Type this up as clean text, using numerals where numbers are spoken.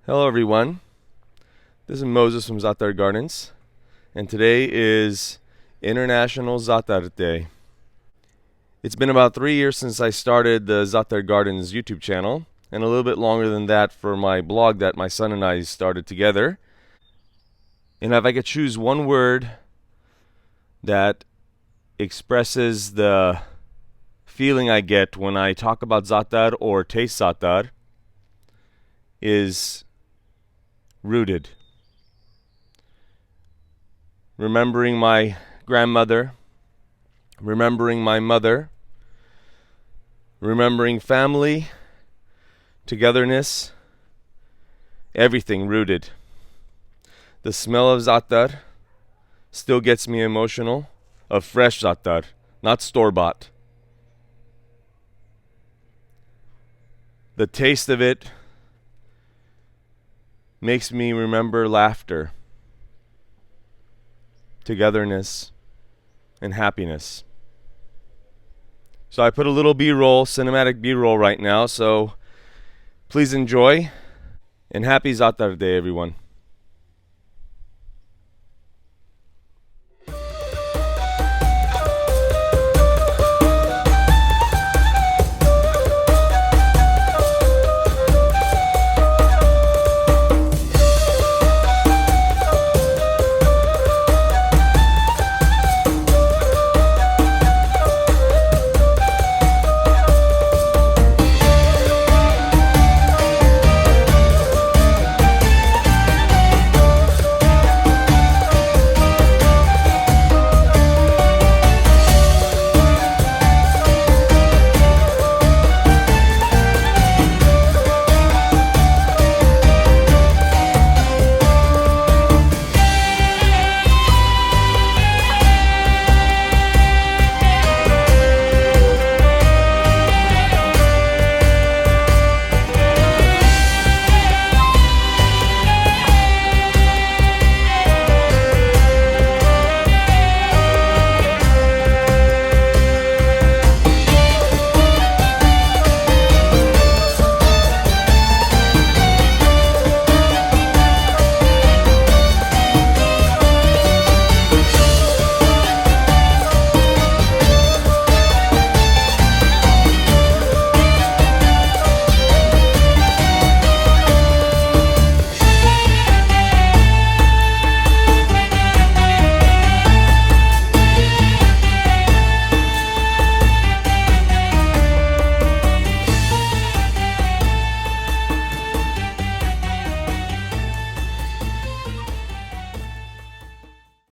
Hello everyone, this is Moses from Zaatar Gardens, and today is International Zaatar Day. It's been about 3 years since I started the Zaatar Gardens YouTube channel, and a little bit longer than that for my blog that my son and I started together. And if I could choose one word that expresses the feeling I get when I talk about Zaatar or taste Zaatar, is rooted. Remembering my grandmother, remembering my mother, remembering family, togetherness, everything rooted. The smell of zaatar still gets me emotional, of fresh zaatar, not store-bought. The taste of it makes me remember laughter, togetherness, and happiness. So I put a little b-roll, cinematic b-roll right now, so please enjoy, and happy Zaatar Day everyone.